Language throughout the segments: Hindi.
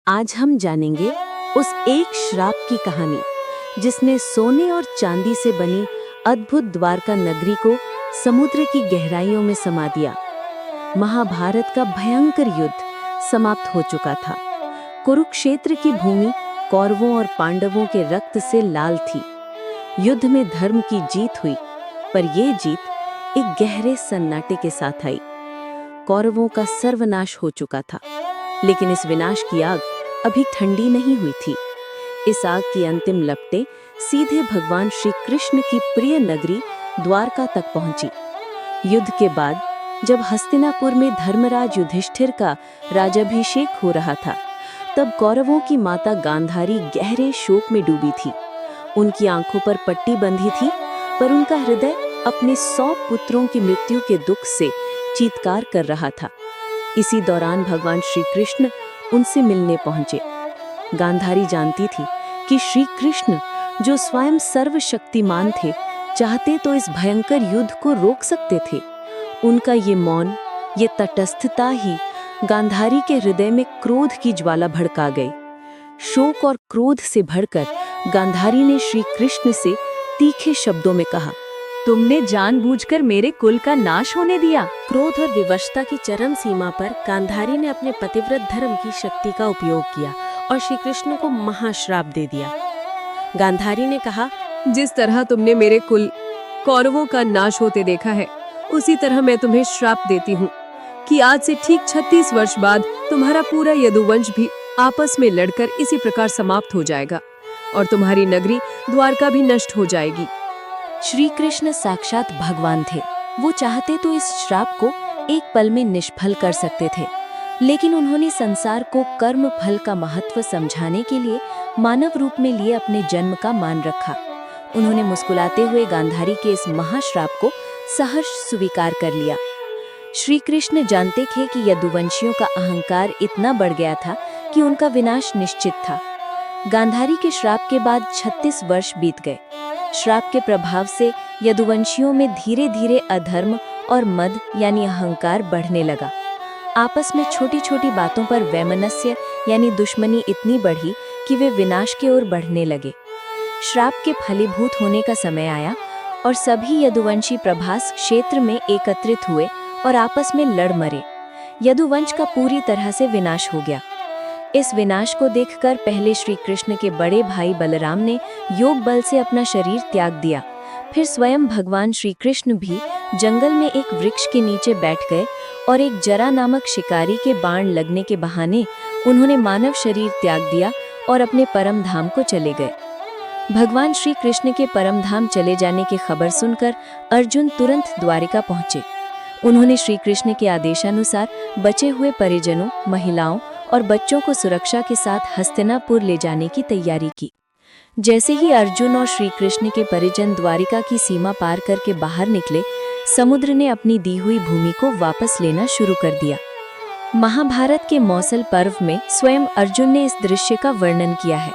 आज हम जानेंगे उस एक श्राप की कहानी जिसने सोने और चांदी से बनी अद्भुत द्वारका नगरी को समुद्र की गहराइयों में समा दिया। महाभारत का भयंकर युद्ध समाप्त हो चुका था। कुरुक्षेत्र की भूमि कौरवों और पांडवों के रक्त से लाल थी। युद्ध में धर्म की जीत हुई, पर यह जीत एक गहरे सन्नाटे के साथ आई। कौरवों का सर्वनाश हो चुका था, लेकिन इस विनाश की आग अभी ठंडी नहीं हुई थी। इस आग की अंतिम लपटें सीधे भगवान श्री कृष्ण की प्रिय नगरी द्वारका तक पहुंची। युद्ध के बाद जब हस्तिनापुर में धर्मराज युधिष्ठिर का राजाभिषेक हो रहा था, तब कौरवों की माता गांधारी गहरे शोक में डूबी थी। उनकी आंखों पर पट्टी बंधी थी, पर उनका हृदय अपने 100 पुत्रों की मृत्यु के दुख से चीत्कार कर रहा था। इसी दौरान भगवान श्री कृष्ण उनसे मिलने पहुंचे। गांधारी जानती थी कि श्री कृष्ण, जो स्वयं सर्वशक्तिमान थे, चाहते तो इस भयंकर युद्ध को रोक सकते थे। उनका ये मौन, ये तटस्थता ही गांधारी के हृदय में क्रोध की ज्वाला भड़का गई। शोक और क्रोध से भरकर गांधारी ने श्री कृष्ण से तीखे शब्दों में कहा, तुमने जानबूझकर मेरे कुल का नाश होने दिया। क्रोध और विवशता की चरम सीमा पर गांधारी ने अपने पतिव्रत धर्म की शक्ति का उपयोग किया और श्री कृष्ण को महाश्राप दे दिया। गांधारी ने कहा, जिस तरह तुमने मेरे कुल कौरवों का नाश होते देखा है, उसी तरह मैं तुम्हें श्राप देती हूँ कि आज से ठीक 36 वर्ष बाद तुम्हारा पूरा यदुवंश भी आपस में लड़कर इसी प्रकार समाप्त हो जाएगा और तुम्हारी नगरी द्वारका भी नष्ट हो जाएगी। श्री कृष्ण साक्षात भगवान थे। वो चाहते तो इस श्राप को एक पल में निष्फल कर सकते थे, लेकिन उन्होंने संसार को कर्म फल का महत्व समझाने के लिए मानव रूप में लिए अपने जन्म का मान रखा। उन्होंने मुस्कुराते हुए गांधारी के इस महाश्राप को सहर्ष स्वीकार कर लिया। श्री कृष्ण जानते थे कि यदुवंशियों का अहंकार इतना बढ़ गया था कि उनका विनाश निश्चित था। गांधारी के श्राप के बाद 36 वर्ष बीत गए। श्राप के प्रभाव से यदुवंशियों में धीरे धीरे अधर्म और मद यानी अहंकार बढ़ने लगा। आपस में छोटी छोटी बातों पर वैमनस्य यानी दुश्मनी इतनी बढ़ी कि वे विनाश की ओर बढ़ने लगे। श्राप के फलीभूत होने का समय आया और सभी यदुवंशी प्रभास क्षेत्र में एकत्रित हुए और आपस में लड़ मरे। यदुवंश का पूरी तरह से विनाश हो गया। इस विनाश को देखकर पहले श्री कृष्ण के बड़े भाई बलराम ने योग बल से अपना शरीर त्याग दिया। फिर स्वयं भगवान श्री कृष्ण भी जंगल में एक वृक्ष के नीचे बैठ गए और एक जरा नामक शिकारी के बाण लगने के बहाने उन्होंने मानव शरीर त्याग दिया और अपने परम धाम को चले गए। भगवान श्री कृष्ण के परम धाम चले जाने की खबर सुनकर अर्जुन तुरंत द्वारिका पहुंचे। उन्होंने श्री कृष्ण के आदेशानुसार बचे हुए परिजनों, महिलाओं और बच्चों को सुरक्षा के साथ हस्तिनापुर ले जाने की तैयारी की। जैसे ही अर्जुन और श्री कृष्ण के परिजन द्वारिका की सीमा पार करके बाहर निकले, समुद्र ने अपनी दी हुई भूमि को वापस लेना शुरू कर दिया। महाभारत के मौसल पर्व में स्वयं अर्जुन ने इस दृश्य का वर्णन किया है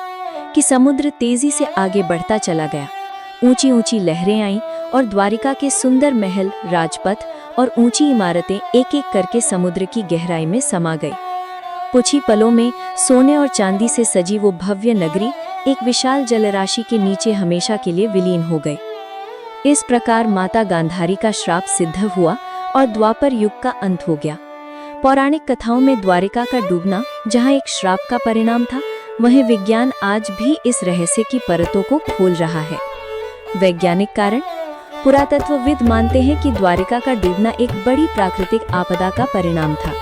कि समुद्र तेजी से आगे बढ़ता चला गया। ऊंची ऊंची लहरें आईं और द्वारिका के सुंदर महल, राजपथ और ऊंची इमारतें एक एक करके समुद्र की गहराई में समा गई। कुछ ही पलों में सोने और चांदी से सजी वो भव्य नगरी एक विशाल जलराशि के नीचे हमेशा के लिए विलीन हो गई। इस प्रकार माता गांधारी का श्राप सिद्ध हुआ और द्वापर युग का अंत हो गया। पौराणिक कथाओं में द्वारिका का डूबना जहाँ एक श्राप का परिणाम था, वहीं विज्ञान आज भी इस रहस्य की परतों को खोल रहा है। वैज्ञानिक कारण: पुरातत्वविद मानते हैं कि द्वारिका का डूबना एक बड़ी प्राकृतिक आपदा का परिणाम था।